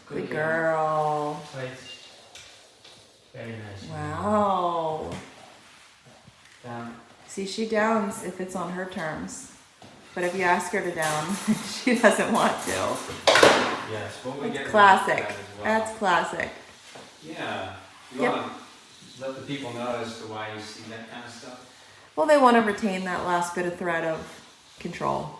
Good girl. Place. Very nice. Wow. Down. See, she downs if it's on her terms. But if you ask her to down, she doesn't want to. Yes, what we get. Classic. That as well. That's classic. Yeah. You Yep. want to let the people know as to why you see that kind of stuff? Well, they want to retain that last bit of thread of control.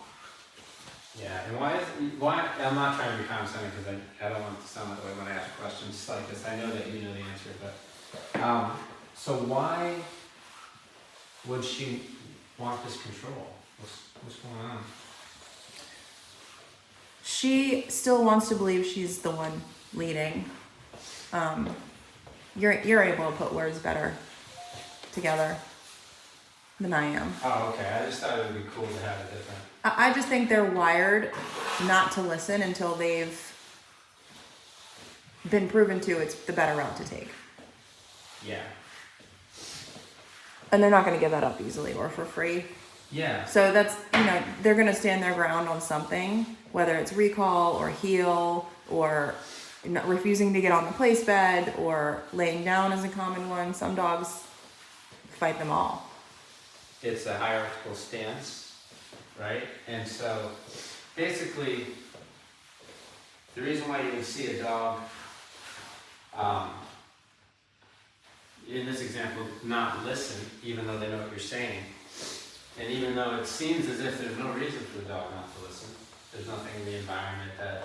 Yeah, and why, I'm not trying to be condescending because I don't want it to sound that way when I ask questions like this. I know that you know the answer, but, so why would she want this control? What's going on? She still wants to believe she's the one leading. You're able to put words better together than I am. Oh, okay. I just thought it would be cool to have it different. I just think they're wired not to listen until they've been proven to it's the better route to take. Yeah. And they're not going to give that up easily or for free. Yeah. So that's, they're going to stand their ground on something, whether it's recall or heel or not refusing to get on the place bed or laying down is a common one. Some dogs fight them all. It's a hierarchical stance, right? And so basically, the reason why you can see a dog, in this example, not listen, even though they know what you're saying, and even though it seems as if there's no reason for the dog not to listen, there's nothing in the environment that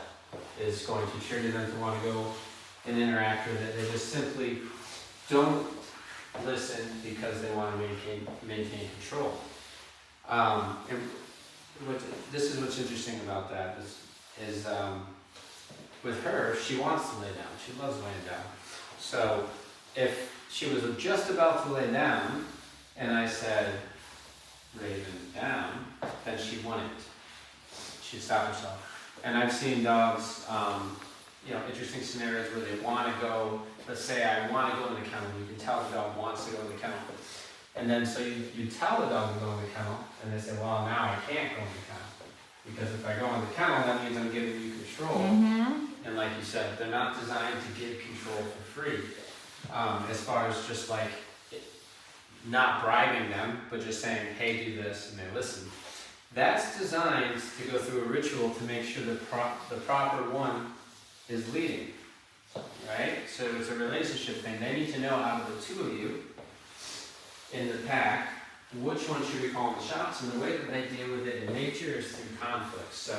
is going to trigger them to want to go and interact with it. They just simply don't listen because they want to maintain control. And this is what's interesting about that is with her, she wants to lay down. She loves laying down. So if she was just about to lay down, and I said, Raven, down, then she'd want it. She'd stop herself. And I've seen dogs, interesting scenarios where they want to go, let's say I want to go in the kennel, you can tell the dog wants to go in the kennel. And then so you tell the dog to go in the kennel, and they say, well, now I can't go in the kennel. Because if I go in the kennel, that means I'm giving you control. Mm-hmm. And like you said, they're not designed to give control for free. As far as just like not bribing them, but just saying, hey, do this, and they listen. That's designed to go through a ritual to make sure the proper one is leading, right? So it's a relationship thing. They need to know out of the two of you in the pack, which one should be calling the shots, and the way that they deal with it in nature is through conflict. So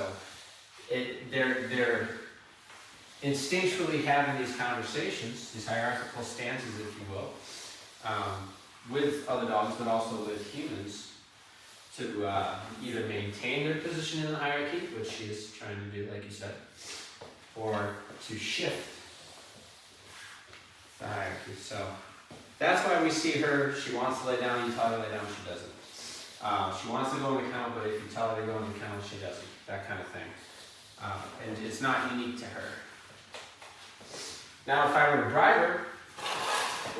they're instinctually having these conversations, these hierarchical stances, if you will, with other dogs, but also with humans, to either maintain their position in the hierarchy, which she is trying to do, like you said, or to shift the hierarchy. So that's why we see her. She wants to lay down. You tell her to lay down, she doesn't. She wants to go in the kennel, but if you tell her to go in the kennel, she doesn't. That kind of thing. And it's not unique to her. Now, if I were to bribe her,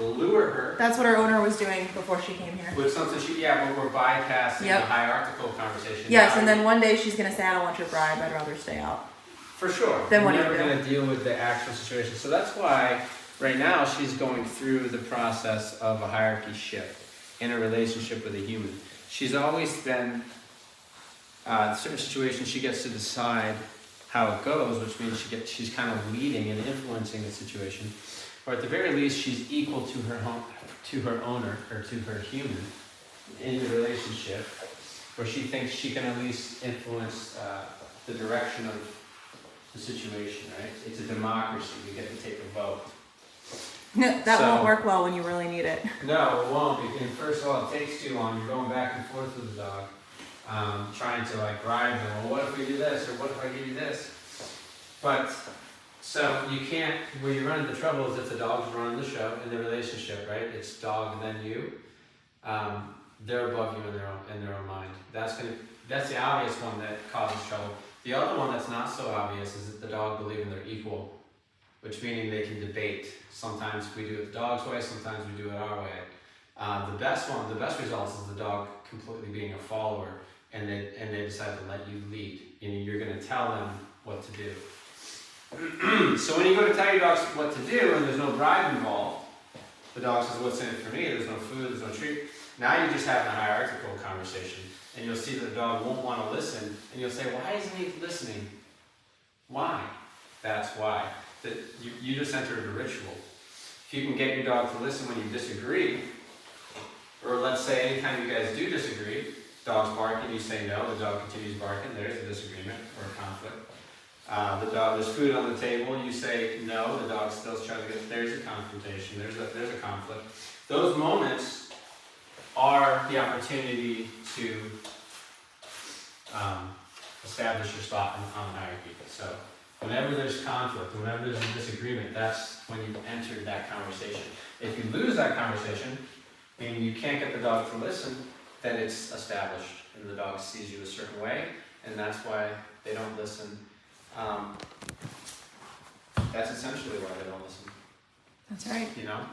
lure her. That's what our owner was doing before she came here. With something but we're bypassing the hierarchical conversation. Yes, now, and then one day she's going to say, I don't want your bribe, I'd rather stay out. For sure. Then what we're do you never do? going to deal with the actual situation. So that's why right now she's going through the process of a hierarchy shift in a relationship with a human. She's always been, in certain situations she gets to decide how it goes, which means she's kind of leading and influencing the situation. Or at the very least, she's equal to her owner, or to her human, in the relationship, where she thinks she can at least influence the direction of the situation, right? It's a democracy. We get to take a vote. That won't work well when you really need it. No, it won't. Because first of all, it takes too long. You're going back and forth with the dog, trying to bribe them. Well, what if we do this, or what if I give you this? But so you can't. Where you run into trouble is if the dog's running the show in the relationship, right? It's dog then you. They're above you in their own mind. That's the obvious one that causes trouble. The other one that's not so obvious is that the dog believing they're equal, which meaning they can debate. Sometimes we do it the dog's way, sometimes we do it our way. The best results is the dog completely being a follower, and they decide to let you lead. And you're going to tell them what to do. So when you go to tell your dogs what to do and there's no bribe involved, the dog says, what's in it for me? There's no food, there's no treat. Now you're just having a hierarchical conversation. And you'll see that the dog won't want to listen. And you'll say, why isn't he listening? Why? That's why. That you just entered a ritual. If you can get your dog to listen when you disagree, or let's say anytime you guys do disagree, dog's barking, you say no, the dog continues barking, there's a disagreement or a conflict. There's food on the table, you say no, the dog still tries to get, there's a confrontation, there's a conflict. Those moments are the opportunity to establish your spot on the hierarchy. So whenever there's conflict, whenever there's a disagreement, that's when you've entered that conversation. If you lose that conversation, meaning you can't get the dog to listen, then it's established and the dog sees you a certain way, and that's why they don't listen. That's essentially why they don't listen. That's right. You know?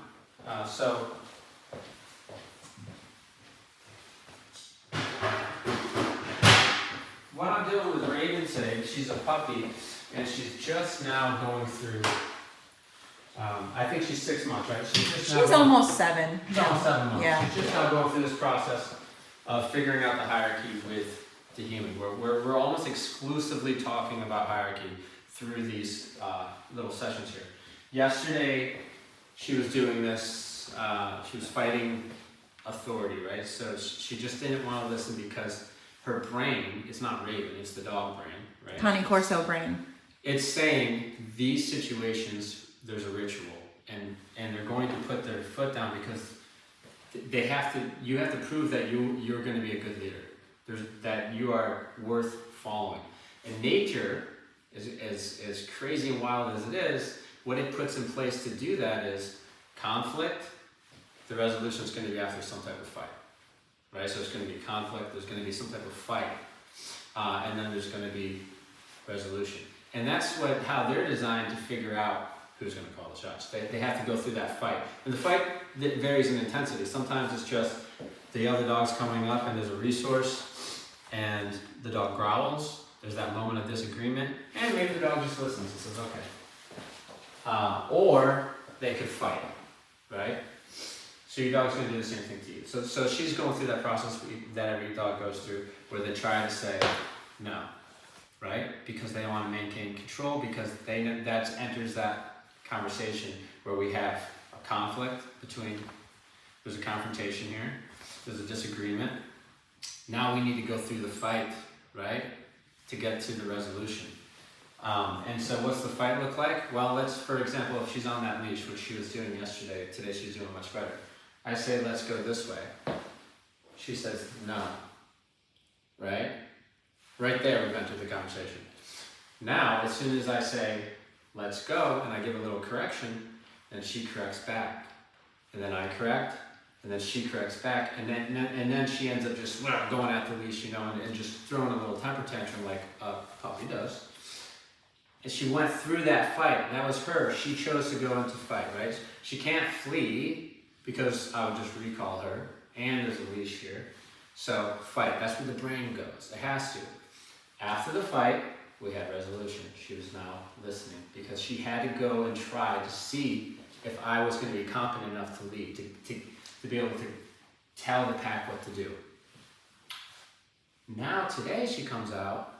So what I'm doing with Raven today, she's a puppy, and she's just now going through, I think she's 6 months, right? She's almost 7. She's almost 7 months. Yeah. She's just now going through this process of figuring out the hierarchy with the human. We're almost exclusively talking about hierarchy through these little sessions here. Yesterday, she was doing this, she was fighting authority, right? So she just didn't want to listen because her brain, it's not Raven, it's the dog brain, right? Honey Corso brain. It's saying these situations, there's a ritual, and they're going to put their foot down because you have to prove that you're going to be a good leader. That you are worth following. And nature, as crazy and wild as it is, what it puts in place to do that is conflict. The resolution is going to be after some type of fight, right? So it's going to be conflict, there's going to be some type of fight, and then there's going to be resolution. And that's how they're designed to figure out who's going to call the shots. They have to go through that fight. And the fight that varies in intensity. Sometimes it's just the other dog's coming up and there's a resource and the dog growls. There's that moment of disagreement, and maybe the dog just listens and says, okay. Or they could fight, right? So your dog's going to do the same thing to you. So she's going through that process that every dog goes through, where they try to say no, right? Because they want to maintain control, because that enters that conversation where we have a conflict there's a confrontation here, there's a disagreement. Now we need to go through the fight, right? To get to the resolution. And so what's the fight look like? Well, for example, if she's on that leash, which she was doing yesterday, today she's doing much better. I say, let's go this way. She says, no. Right? Right there, we've entered the conversation. Now, as soon as I say, let's go, and I give a little correction, then she corrects back. And then I correct, and then she corrects back, and then she ends up just going at the leash, and just throwing a little temper tantrum like a puppy does. And she went through that fight. That was her. She chose to go into fight, right? She can't flee because I would just recall her, and there's a leash here. So fight, that's where the brain goes. It has to. After the fight, we had resolution. She was now listening because she had to go and try to see if I was going to be competent enough to lead, to be able to tell the pack what to do. Now today she comes out,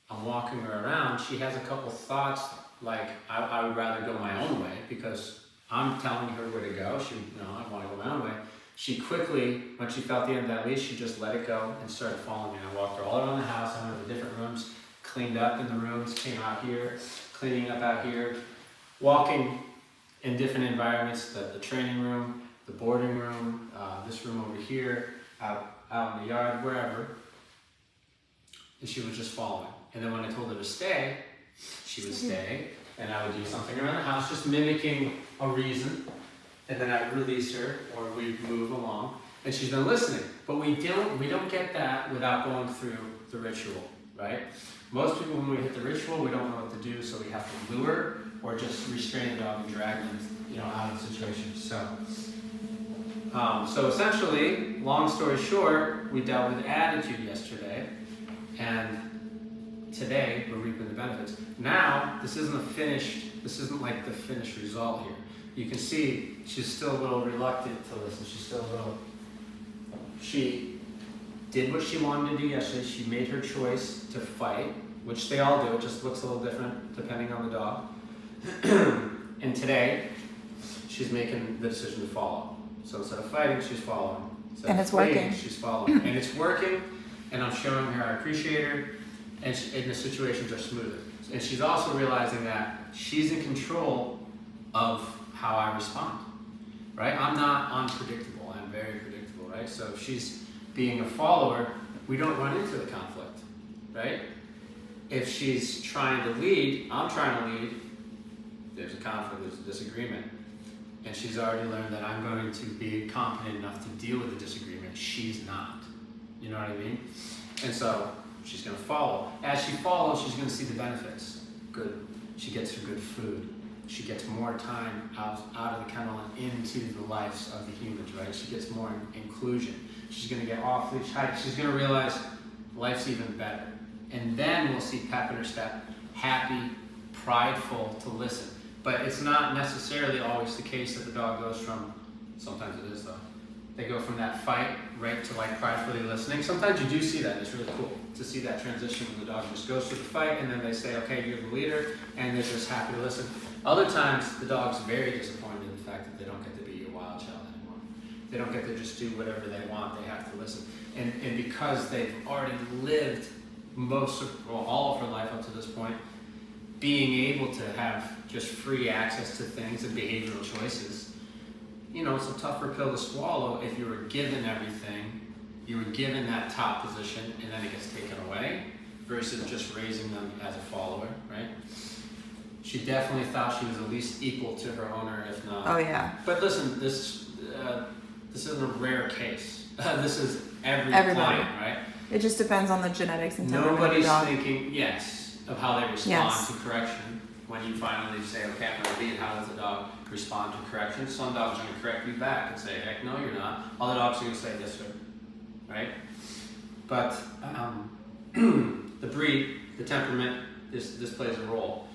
I'm walking her around, she has a couple thoughts like I would rather go my own way because I'm telling her where to go. I want to go my own way. She quickly, when she felt the end of that leash, she just let it go and started following me. I walked her all around the house. I went to the different rooms, cleaned up in the rooms, came out here, cleaning up out here, walking in different environments, the training room, the boarding room, this room over here, out in the yard, wherever. And she was just following. And then when I told her to stay, she would stay, and I would do something around the house, just mimicking a reason, and then I'd release her, or we'd move along, and she's been listening. But we don't get that without going through the ritual, right? Most people, when we hit the ritual, we don't know what to do, so we have to lure, or just restrain the dog and drag them, out of the situation. So essentially, long story short, we dealt with attitude yesterday, and today we're reaping the benefits. Now, this isn't like the finished result here. You can see she's still a little reluctant to listen. She did what she wanted to do yesterday. She made her choice to fight, which they all do. It just looks a little different depending on the dog. And today, she's making the decision to follow. So instead of fighting, she's following. Instead And of it's fleeing, working. She's following. And it's working, and I'm showing her I appreciate her, and the situations are smoother. And she's also realizing that she's in control of how I respond, right? I'm not unpredictable. I'm very predictable, right? So if she's being a follower, we don't run into the conflict, right? If she's trying to lead, I'm trying to lead, there's a conflict, there's a disagreement. And she's already learned that I'm going to be competent enough to deal with the disagreement. She's not. You know what I mean? And so she's going to follow. As she follows, she's going to see the benefits. Good. She gets her good food. She gets more time out of the kennel and into the lives of the humans, right? She gets more inclusion. She's going to get off leash height. She's going to realize life's even better. And then we'll see pep in her step, happy, prideful to listen. But it's not necessarily always the case that the dog goes from, sometimes it is though, they go from that fight right to like pridefully listening. Sometimes you do see that, it's really cool to see that transition when the dog just goes through the fight and then they say, okay, you're the leader, and they're just happy to listen. Other times, the dog's very disappointed in the fact that they don't get to be a wild child anymore. They don't get to just do whatever they want, they have to listen. And because they've already lived all of her life up to this point, being able to have just free access to things and behavioral choices, you know, it's a tougher pill to swallow if you were given everything, you were given that top position, and then it gets taken away, versus just raising them as a follower, right? She definitely thought she was at least equal to her owner, if not. Oh yeah. But listen, this isn't a rare case. This is Everybody. client, right? It just depends on the genetics and temperament of the Nobody's dog. thinking, of how they respond Yes. to correction. When you finally say, okay, I'm going to lead, how does the dog respond to correction? Some dogs are going to correct you back and say, heck no, you're not. Other dogs are going to say, yes, sir. Right? But the breed, the temperament, this plays a role.